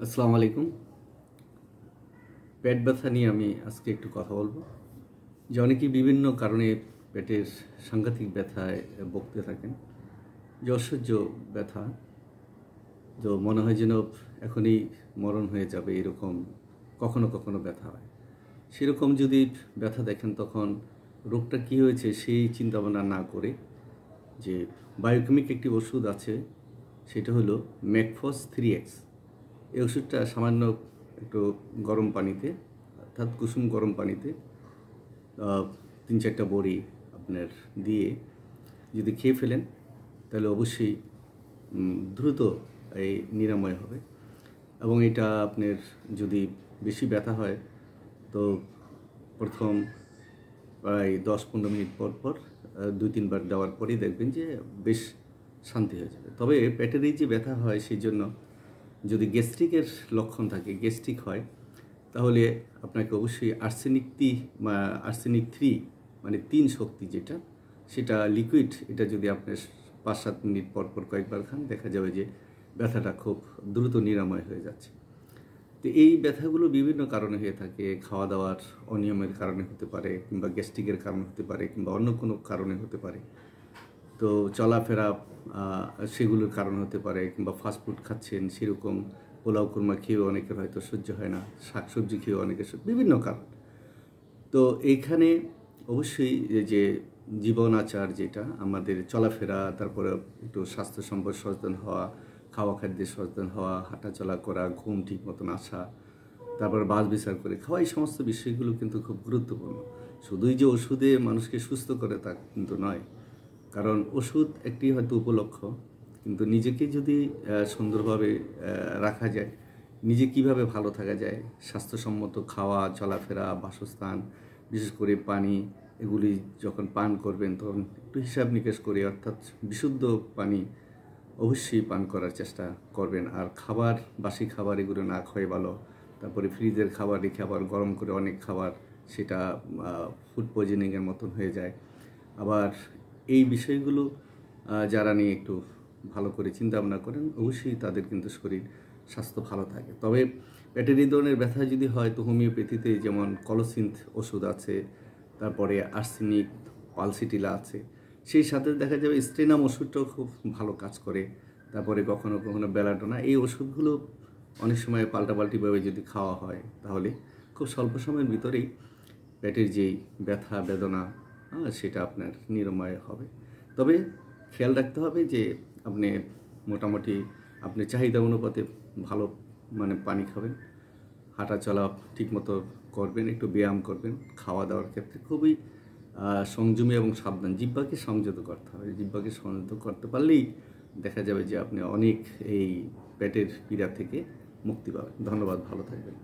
আসসালামু আলাইকুম। পেট ব্যথা নিয়ে আমি আজকে একটু কথা বলবো। যে অনেকেই বিভিন্ন কারণে পেটের সাংঘাতিক ব্যথায় ভুগতে থাকেন। যে অসহ্য ব্যথা, তো মনে হয় যেন এখনই মরণ হয়ে যাবে, এরকম কখনো কখনো ব্যথা হয়। সেরকম যদি ব্যথা দেখেন, তখন রোগটা কী হয়েছে সেই চিন্তাভাবনা না করে, যে বায়োকেমিক একটি ওষুধ আছে, সেটা হলো ম্যাকফস 3X। এই ওষুধটা সামান্য একটু গরম পানিতে, অর্থাৎ কুসুম গরম পানিতে 3-4টা বড়ি আপনার দিয়ে যদি খেয়ে ফেলেন, তাহলে অবশ্যই দ্রুত এই নিরাময় হবে। এবং এটা আপনার যদি বেশি ব্যথা হয়, তো প্রথম প্রায় 10-15 মিনিট পর পর 2-3 বার দেওয়ার পরেই দেখবেন যে বেশ শান্তি হয়ে যাবে। তবে পেটের এই যে ব্যথা হয়, সেই জন্য যদি গ্যাস্ট্রিকের লক্ষণ থাকে, গ্যাস্ট্রিক হয়, তাহলে আপনাকে অবশ্যই আর্সেনিক 3 মানে 3 শক্তি যেটা, সেটা লিকুইড, এটা যদি আপনি 5-7 মিনিট পর পর কয়েকবার খান, দেখা যাবে যে ব্যথাটা খুব দ্রুত নিরাময় হয়ে যাচ্ছে। তো এই ব্যথাগুলো বিভিন্ন কারণে হয়ে থাকে। খাওয়া দাওয়ার অনিয়মের কারণে হতে পারে, কিংবা গ্যাস্ট্রিকের কারণে হতে পারে, কিংবা অন্য কোনো কারণে হতে পারে। তো চলাফেরা সেগুলোর কারণ হতে পারে, কিংবা ফাস্টফুড খাচ্ছেন, সেরকম পোলাও কুরমা খেয়েও অনেকের হয়তো সহ্য হয় না, শাকসবজি খেয়েও অনেকের বিভিন্ন কারণ। তো এইখানে অবশ্যই যে জীবন আচার, যেটা আমাদের চলাফেরা, তারপরে একটু স্বাস্থ্যসম্পদ সচেতন হওয়া, খাওয়া খাদ্যে সচেতন হওয়া, হাঁটাচলা করা, ঘুম ঠিক মতন আসা, তারপর বাছ বিচার করে খাওয়া, এই সমস্ত বিষয়গুলো কিন্তু খুব গুরুত্বপূর্ণ। শুধুই যে ওষুধে মানুষকে সুস্থ করে তা কিন্তু নয়, কারণ ওষুধ একটি হয়তো উপলক্ষ, কিন্তু নিজেকে যদি সুন্দরভাবে রাখা যায়, নিজে কিভাবে ভালো থাকা যায়, স্বাস্থ্যসম্মত খাওয়া, চলাফেরা, বাসস্থান, বিশেষ করে পানি, এগুলি যখন পান করবেন, তখন একটু হিসাব নিকেশ করে, অর্থাৎ বিশুদ্ধ পানি অবশ্যই পান করার চেষ্টা করবেন। আর খাবার, বাসি খাবার এগুলো না খাওয়াই ভালো। তারপরে ফ্রিজের খাবার রেখে আবার গরম করে অনেক খাবার, সেটা ফুড পয়জনিংয়ের মতন হয়ে যায়। আবার এই বিষয়গুলো যারা নিয়ে একটু ভালো করে চিন্তা ভাবনা করেন, অবশ্যই তাদের কিন্তু শরীর স্বাস্থ্য ভালো থাকে। তবে পেটের এই ধরনের ব্যথা যদি হয়, তো হোমিওপ্যাথিতে যেমন কলোসিন্থ ওষুধ আছে, তারপরে আর্সেনিক, পালসিটিলা আছে, সেই সাথে দেখা যাবে স্টেনাম ওষুধটাও খুব ভালো কাজ করে। তারপরে কখনো কখনো বেলাডোনা, এই ওষুধগুলো অনেক সময় পাল্টাপাল্টিভাবে যদি খাওয়া হয়, তাহলে খুব স্বল্প সময়ের ভিতরেই পেটের যেই ব্যথা বেদনা সেটা আপনার নিরাময় হবে। তবে খেয়াল রাখতে হবে যে আপনি মোটামুটি আপনি চাহিদা অনুপাতে ভালো পানি খাবেন, হাঁটা চলা ঠিকমতো করবেন, একটু ব্যায়াম করবেন। খাওয়া দাওয়ার ক্ষেত্রে খুবই সংযমী এবং সাবধান, জিহ্বাকে সংযত করতে হবে। জিহ্বাকে সংযত করতে পারলেই দেখা যাবে যে আপনি অনেক এই পেটের পীড়া থেকে মুক্তি পাবেন। ধন্যবাদ, ভালো থাকবেন।